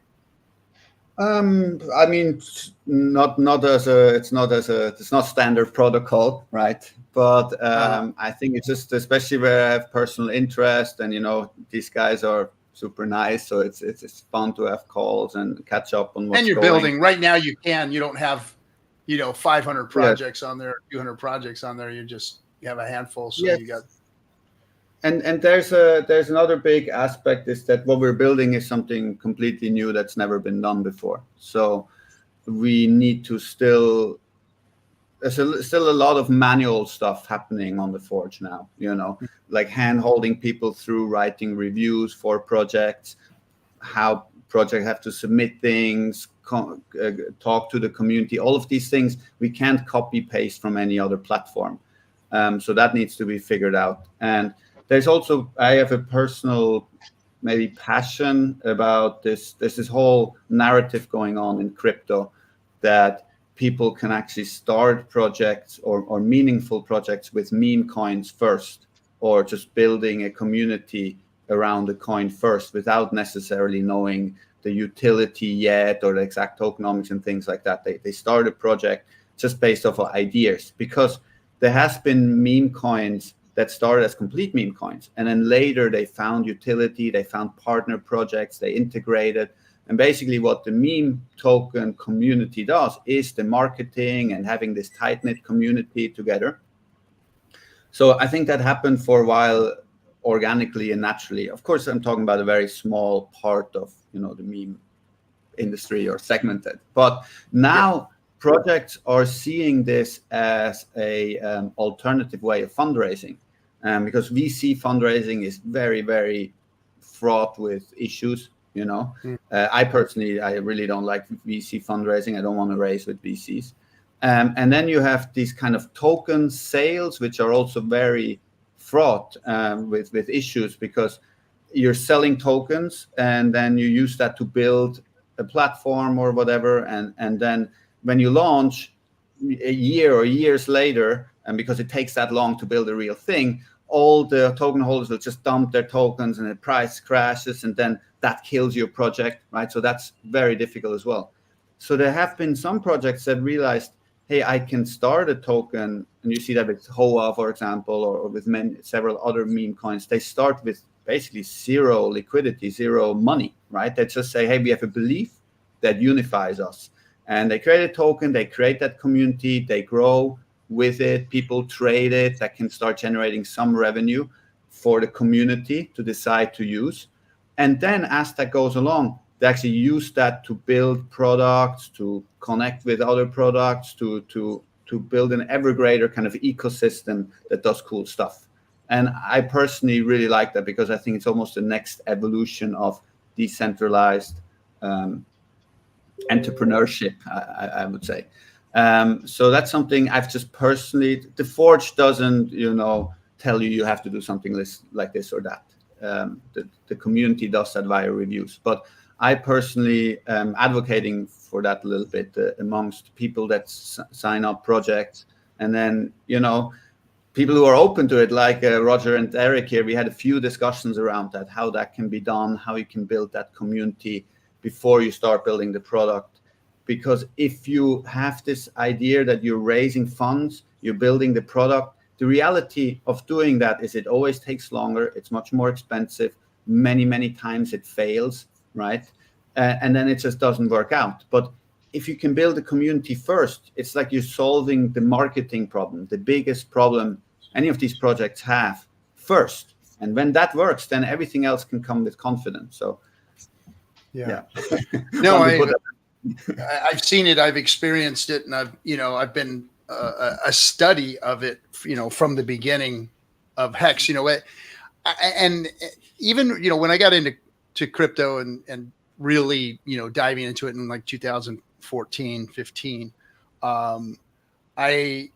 I mean, it's not standard protocol, right? But I think it's just, especially where I have personal interest, and you know, these guys are super nice, so it's fun to have calls and catch up on what's and you're going. Building right now. You don't have, you know, 500 projects on there, 200 projects on there. You have a handful, so you got. And there's another big aspect is that what we're building is something completely new that's never been done before. So we need to there's still a lot of manual stuff happening on the Forge now, you know, like hand-holding people through writing reviews for projects, how projects have to submit things, talk to the community. All of these things we can't copy-paste from any other platform. So that needs to be figured out. And there's also, I have a personal maybe passion about this whole narrative going on in crypto, that people can actually start projects or meaningful projects with meme coins first, or just building a community around the coin first without necessarily knowing the utility yet or the exact tokenomics and things like that. They start a project just based off of ideas, because there has been meme coins that started as complete meme coins, and then later they found utility, they found partner projects, they integrated. And basically what the meme token community does is the marketing and having this tight-knit community together. So I think that happened for a while organically and naturally. Of course, I'm talking about a very small part of, you know, the meme industry or segmented. But now projects are seeing this as a alternative way of fundraising, because VC fundraising is very, very fraught with issues. You know, I really don't like VC fundraising. I don't want to raise with VCs. And then you have these kind of token sales, which are also very fraught with issues, because you're selling tokens and then you use that to build a platform or whatever. And then when you launch a year or years later, and because it takes that long to build a real thing, all the token holders will just dump their tokens and the price crashes, and then that kills your project, right? So that's very difficult as well. So there have been some projects that realized, hey, I can start a token, and you see that with HOA, for example, or with several other meme coins. They start with basically zero liquidity, zero money, right? They just say, hey, we have a belief that unifies us. And they create a token, they create that community, they grow with it, people trade it, that can start generating some revenue for the community to decide to use. And then as that goes along, they actually use that to build products, to connect with other products, to build an ever greater kind of ecosystem that does cool stuff. And I personally really like that, because I think it's almost the next evolution of decentralized entrepreneurship, I would say. So that's something I've just personally, the Forge doesn't, tell you have to do something like this or that. The community does that via reviews. But I personally am advocating for that a little bit amongst people that sign up projects. And then, people who are open to it, like Roger and Eric here, we had a few discussions around that, how that can be done, how you can build that community before you start building the product. Because if you have this idea that you're raising funds, you're building the product, the reality of doing that is it always takes longer. It's much more expensive. Many, many times it fails, right? And then it just doesn't work out. But if you can build a community first, it's like you're solving the marketing problem, the biggest problem any of these projects have first. And when that works, then everything else can come with confidence. So, yeah. No, I've seen it, I've experienced it, and I've been a study of it, from the beginning of Hex, and even, when I got into crypto and really, diving into it in like 2014, 15, I,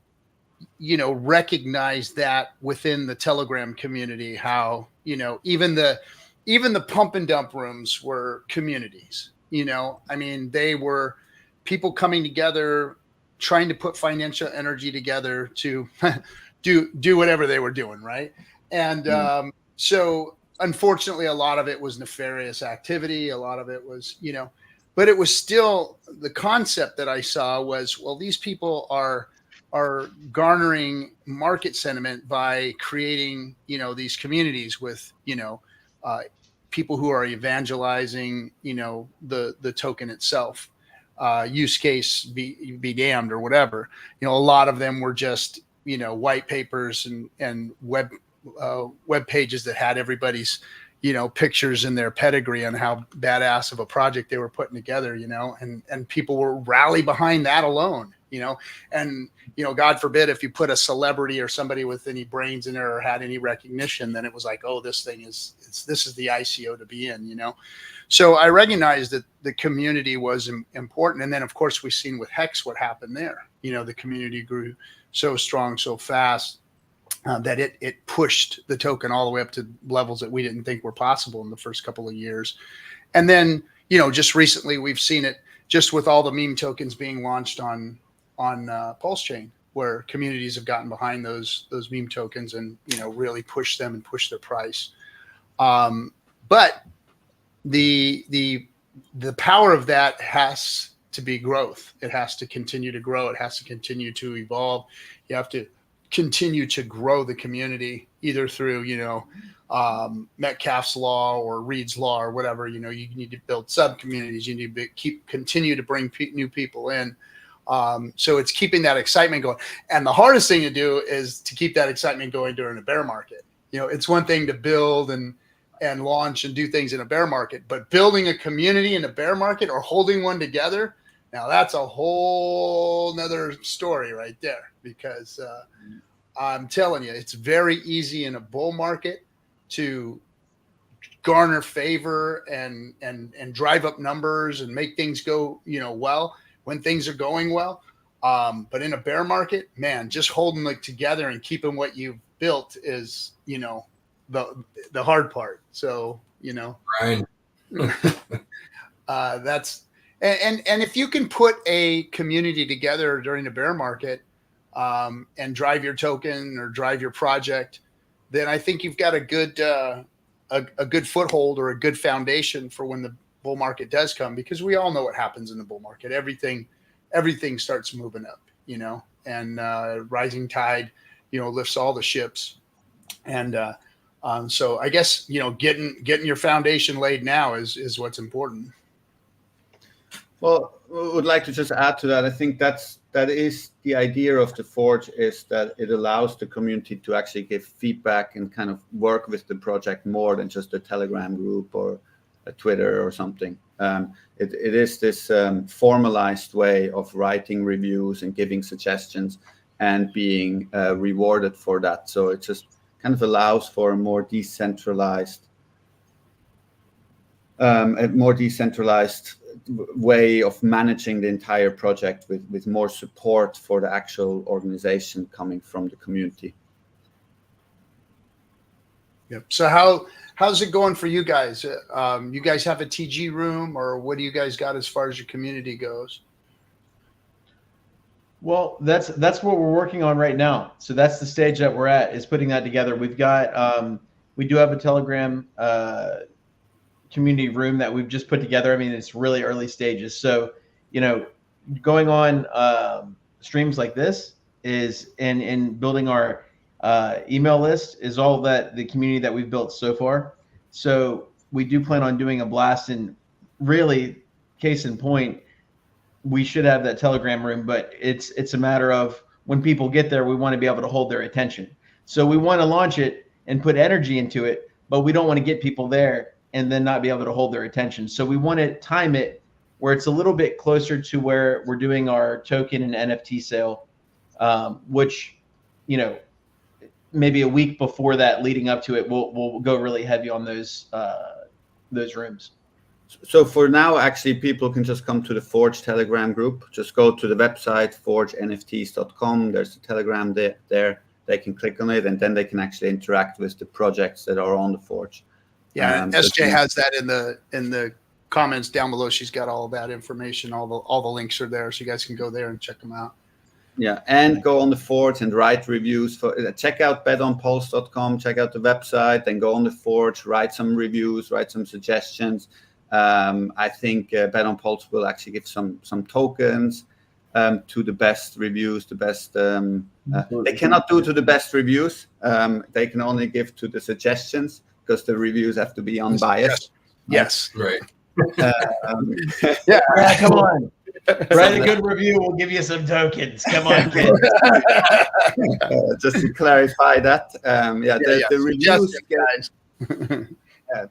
recognized that within the Telegram community, how, even the pump and dump rooms were communities. They were people coming together, trying to put financial energy together to do whatever they were doing, right? And so unfortunately, a lot of it was nefarious activity. A lot of it was, but it was still, the concept that I saw was, well, these people are garnering market sentiment by creating, these communities with, people who are evangelizing, the token itself. Use case be damned, or whatever. A lot of them were just, white papers and web pages that had everybody's, pictures in their pedigree on how badass of a project they were putting together, and people will rally behind that alone, and, God forbid if you put a celebrity or somebody with any brains in there or had any recognition, then it was like, oh, this is the ICO to be in, So I recognized that the community was important. And then of course we've seen with Hex what happened there. The community grew so strong, so fast, that it pushed the token all the way up to levels that we didn't think were possible in the first couple of years. And then, just recently we've seen it just with all the meme tokens being launched on PulseChain, where communities have gotten behind those meme tokens and, really push them and push their price. But the power of that has to be growth. It has to continue to grow. It has to continue to evolve. You have to continue to grow the community, either through, Metcalfe's law or Reed's law or whatever. You need to build sub communities. You need to continue to bring new people in. So it's keeping that excitement going. And the hardest thing to do is to keep that excitement going during a bear market. It's one thing to build and launch and do things in a bear market, but building a community in a bear market or holding one together, now that's a whole nother story right there, because I'm telling you, it's very easy in a bull market to garner favor and drive up numbers and make things go, well, when things are going well. But in a bear market, man, just holding it together and keeping what you've built is, the hard part. So, Right. And if you can put a community together during the bear market, and drive your token or drive your project, then I think you've got a good foothold or a good foundation for when the bull market does come, because we all know what happens in the bull market. Everything starts moving up, and rising tide, lifts all the ships. And so I guess, getting your foundation laid now is what's important. Well, I would like to just add to that. I think that is the idea of the Forge, is that it allows the community to actually give feedback and kind of work with the project more than just a Telegram group or a Twitter or something. It is this formalized way of writing reviews and giving suggestions and being rewarded for that. So it just kind of allows for a more decentralized way of managing the entire project with more support for the actual organization coming from the community. Yep. So how's it going for you guys? You guys have a TG room, or what do you guys got as far as your community goes? Well, that's what we're working on right now. So that's the stage that we're at, is putting that together. We've got we do have a Telegram community room that we've just put together. I mean, it's really early stages. So, going on streams like this is, and building our email list is all that the community that we've built so far. So we do plan on doing a blast, and really, case in point, we should have that Telegram room, but it's a matter of when people get there, we want to be able to hold their attention. So we want to launch it and put energy into it, but we don't want to get people there and then not be able to hold their attention. So we want to time it where it's a little bit closer to where we're doing our token and NFT sale, which, maybe a week before that, leading up to it, we'll go really heavy on those rooms. So for now, actually, people can just come to the Forge Telegram group. Just go to the website, forgenfts.com. There's the Telegram there. They can click on it, and then they can actually interact with the projects that are on the Forge. Yeah, SJ has that in the comments down below. She's got all of that information. All the links are there, so you guys can go there and check them out. Yeah, and go on the Forge and write reviews. Check out betonpulse.com. Check out the website. Then go on the Forge, write some reviews, write some suggestions. I think Bet on Pulse will actually give some tokens to the best reviews. The best they cannot do to the best reviews. They can only give to the suggestions, because the reviews have to be unbiased. Yes. Right. Yeah. Come on. Write a good review. We'll give you some tokens. Come on, kid. Just to clarify that. The reviews, guys.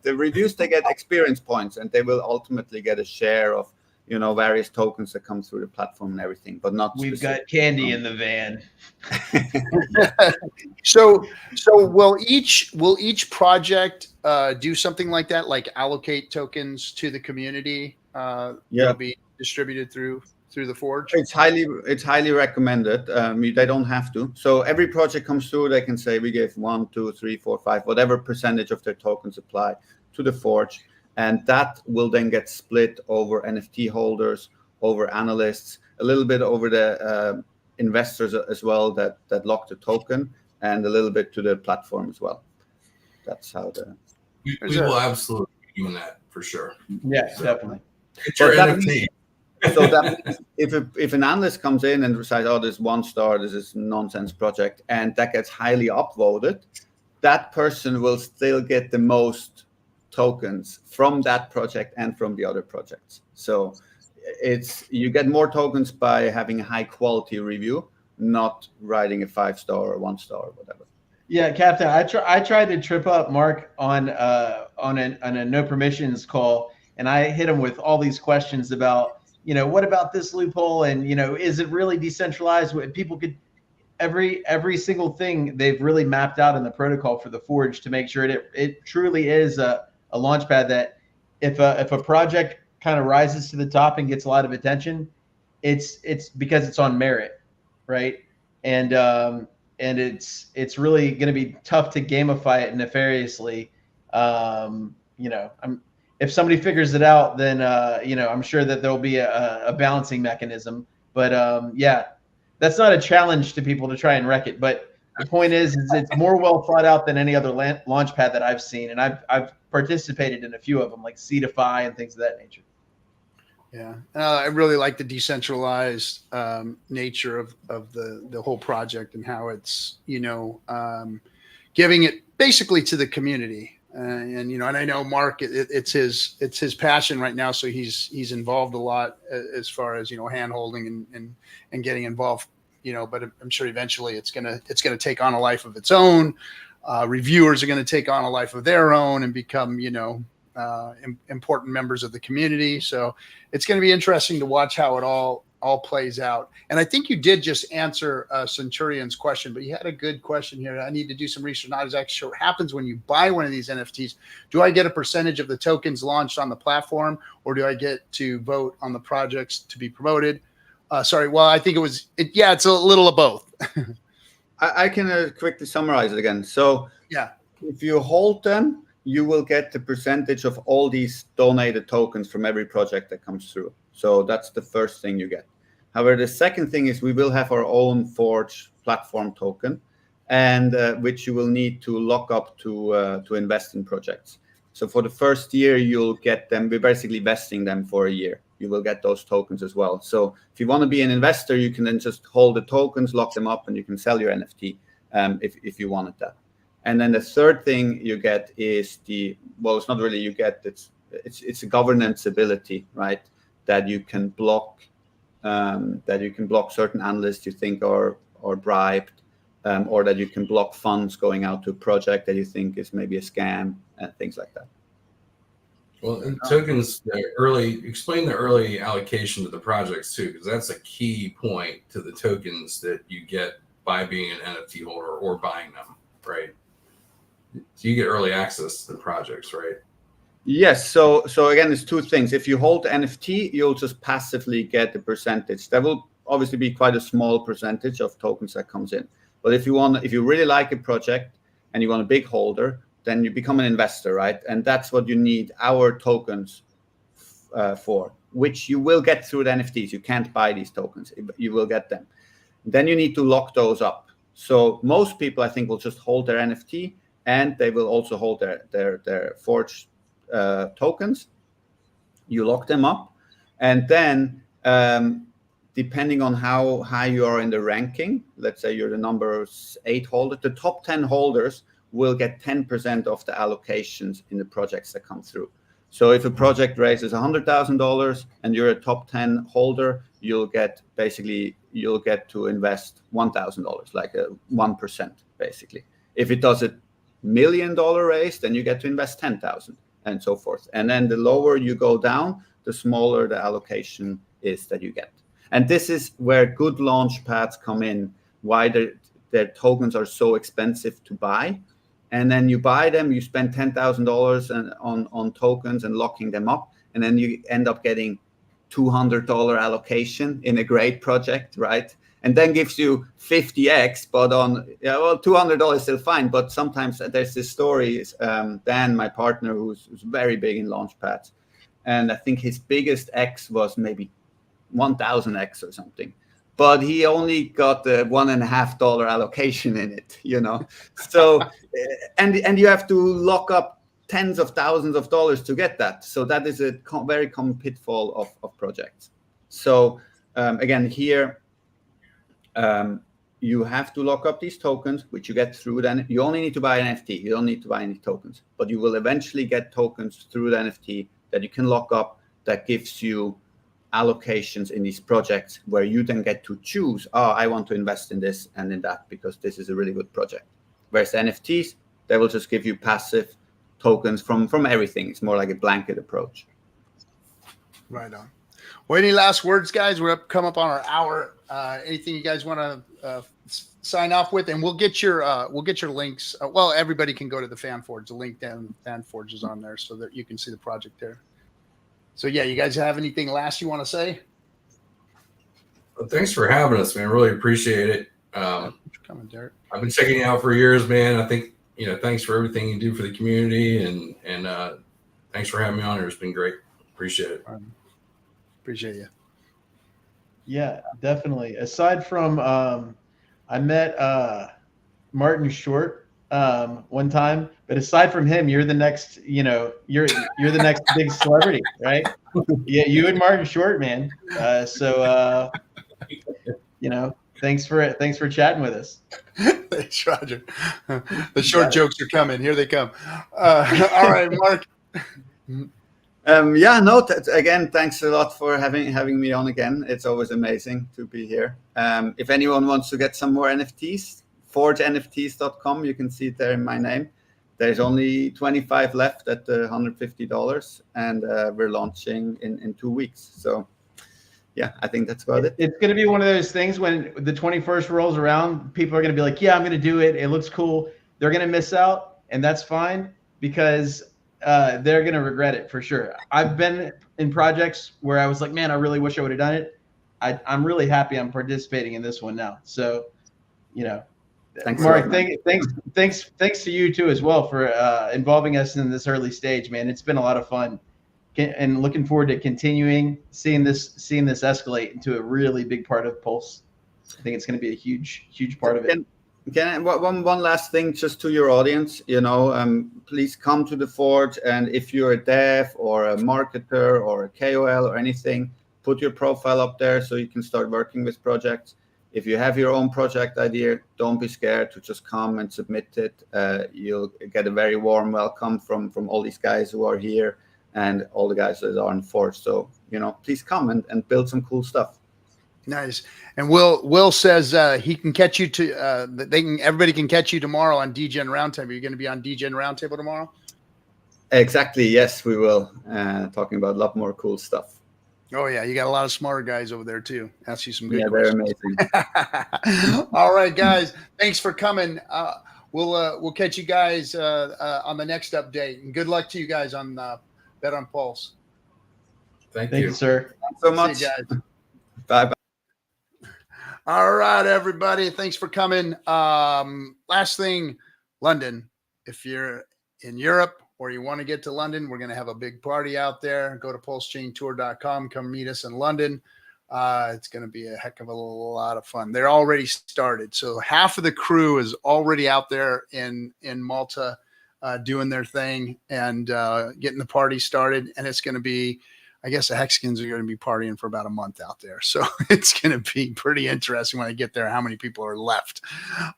The reviews, they get experience points, and they will ultimately get a share of various tokens that come through the platform and everything, but not. We've got candy in the van. So will each project do something like that, like allocate tokens to the community? That'll be distributed through the Forge? It's highly recommended. They don't have to. So every project comes through, they can say we gave 1, 2, 3, 4, 5, whatever percentage of their tokens apply to the Forge. And that will then get split over NFT holders, over analysts, a little bit over the investors as well that lock the token, and a little bit to the platform as well. That's how we will absolutely be doing that for sure. Yeah, definitely. It's your NFT. So that if an analyst comes in and decides, oh, this 1 star, this is nonsense project, and that gets highly upvoted, that person will still get the most tokens from that project and from the other projects. So you get more tokens by having a high quality review, not writing a 5-star or 1-star or whatever. Yeah, Captain, I tried to trip up Marc on a no permissions call, and I hit him with all these questions about, what about this loophole, and is it really decentralized? People could every single thing they've really mapped out in the protocol for the Forge to make sure it truly is a launchpad that if a project kind of rises to the top and gets a lot of attention, it's because it's on merit, right? And it's really going to be tough to gamify it nefariously. if somebody figures it out, then you know, I'm sure that there'll be a balancing mechanism. But yeah, that's not a challenge to people to try and wreck it. But the point is it's more well thought out than any other launch pad that I've seen, and I've participated in a few of them, like C2Fi and things of that nature. Yeah, I really like the decentralized nature of the whole project and how it's, you know, giving it basically to the community. And you know, and I know Marc, it's his passion right now, so he's involved a lot as far as, you know, hand holding and getting involved, you know. But I'm sure eventually it's gonna take on a life of its own. Reviewers are going to take on a life of their own and become, you know, important members of the community. So it's going to be interesting to watch how it all plays out. And I think you did just answer Centurion's question, but you had a good question here. I need to do some research. Not exactly sure what happens when you buy one of these NFTs. Do I get a percentage of the tokens launched on the platform, or do I get to vote on the projects to be promoted? Sorry. Well, I think yeah, it's a little of both. I can quickly summarize it again. So yeah, if you hold them, you will get the percentage of all these donated tokens from every project that comes through. So that's the first thing you get. However, the second thing is we will have our own Forge platform token, and which you will need to lock up to invest in projects. So for the first year, you'll get them. We're basically vesting them for a year. You will get those tokens as well. So if you want to be an investor, you can then just hold the tokens, lock them up, and you can sell your NFT if you wanted that. And then the third thing you get is it's not really you get, it's a governance ability, right? That you can block certain analysts you think are bribed, or that you can block funds going out to a project that you think is maybe a scam and things like that. Well, and tokens, explain the early allocation to the projects too, because that's a key point to the tokens that you get by being an NFT holder or buying them, right? So you get early access to the projects, right? Yes. So again, there's two things. If you hold the NFT, you'll just passively get the percentage. That will obviously be quite a small percentage of tokens that comes in. But if you really like a project and you want a big holder, then you become an investor, right? And that's what you need our tokens for, which you will get through the NFTs. You can't buy these tokens, you will get them. Then you need to lock those up. So most people, I think, will just hold their NFT, and they will also hold their Forge tokens. You lock them up, and then depending on how high you are in the ranking, let's say you're the number 8 holder, the top 10 holders will get 10% of the allocations in the projects that come through. So if a project raises $100,000 and you're a top 10 holder, you'll get to invest $1,000, like a 1%, basically. If it does $1 million raise, then you get to invest 10,000, and so forth. And then the lower you go down, the smaller the allocation is that you get. And this is where good launch pads come in, why their tokens are so expensive to buy. And then you buy them, you spend $10,000 on tokens and locking them up, and then you end up getting $200 allocation in a great project, right? And then gives you 50x, but $200 is still fine. But sometimes there's this story, Dan, my partner, who's very big in Launchpads, and I think his biggest X was maybe 1,000x or something. But he only got the $1.50 allocation in it, you know. So, and you have to lock up tens of thousands of dollars to get that. So that is a very common pitfall of projects. So again, here you have to lock up these tokens, which you get through. Then you only need to buy an NFT. You don't need to buy any tokens, but you will eventually get tokens through the NFT that you can lock up. That gives you allocations in these projects where you then get to choose, I want to invest in this and in that because this is a really good project. Whereas the NFTs, they will just give you passive tokens from everything. It's more like a blanket approach. Right on. Well, any last words, guys? We're come up on our hour. Anything you guys want to sign off with? And we'll get your links. Well, everybody can go to the FanForge. The link down FanForge is on there so that you can see the project there. So yeah, you guys have anything last you want to say? Well, thanks for having us, man. Really appreciate it. Thanks for coming, Derek. I've been checking you out for years, man. I think, thanks for everything you do for the community and thanks for having me on here. It's been great. Appreciate it. Appreciate you. Yeah, definitely. Aside from, I met Martin Short one time, but aside from him, you're the next, you're the next big celebrity, right? Yeah, you and Martin Short, man. Thanks for chatting with us. Thanks, Roger. The short jokes are coming. Here they come. All right, Marc. Again, thanks a lot for having me on again. It's always amazing to be here. If anyone wants to get some more NFTs, forgenfts.com, you can see it there in my name. There's only 25 left at $150, and we're launching in 2 weeks. So yeah, I think that's about it. It's going to be one of those things when the 21st rolls around, people are going to be like, yeah, I'm going to do it. It looks cool. They're going to miss out, and that's fine, because they're going to regret it for sure. I've been in projects where I was like, man, I really wish I would have done it. I'm really happy I'm participating in this one now. So, Thanks, Marc, thanks to you too as well for involving us in this early stage, man. It's been a lot of fun, and looking forward to continuing seeing this escalate into a really big part of Pulse. I think it's going to be a huge part of it. One last thing, just to your audience, please come to the Forge, and if you're a dev or a marketer or a KOL or anything, put your profile up there so you can start working with projects. If you have your own project idea, don't be scared to just come and submit it. You'll get a very warm welcome from all these guys who are here and all the guys that are on Forge. So, please come and build some cool stuff. Nice. And Will says he can catch you everybody can catch you tomorrow on DGen Roundtable. You're going to be on DGen Roundtable tomorrow? Exactly. Yes, we will. Talking about a lot more cool stuff. Oh yeah, you got a lot of smarter guys over there too. Ask you some good questions. They're amazing. All right, guys. Thanks for coming. We'll catch you guys on the next update. And good luck to you guys on Bet on Pulse. Thank you, sir. Thanks so much. See you guys. Bye. All right, everybody. Thanks for coming. Last thing, London. If you're in Europe or you want to get to London, we're going to have a big party out there. Go to PulseChainTour.com. Come meet us in London. It's going to be a heck of a lot of fun. They're already started. So half of the crew is already out there in Malta doing their thing and getting the party started. And it's going to be, I guess the Hexicans are going to be partying for about a month out there. So it's going to be pretty interesting when I get there, how many people are left.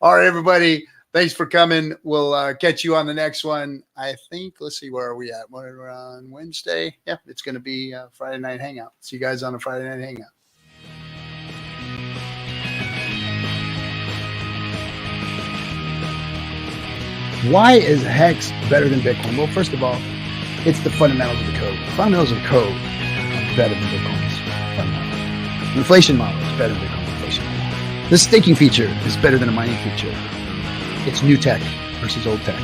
All right, everybody. Thanks for coming. We'll catch you on the next one. I think, let's see, where are we at? We're on Wednesday. Yeah, it's going to be Friday Night Hangout. See you guys on a Friday Night Hangout. Why is Hex better than Bitcoin? Well, first of all, it's the fundamentals of the code. The fundamentals of the code are better than Bitcoin's fundamentals. The inflation model is better than Bitcoin's inflation model. The staking feature is better than a mining feature. It's new tech versus old tech.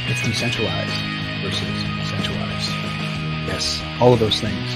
It's decentralized versus centralized. Yes, all of those things.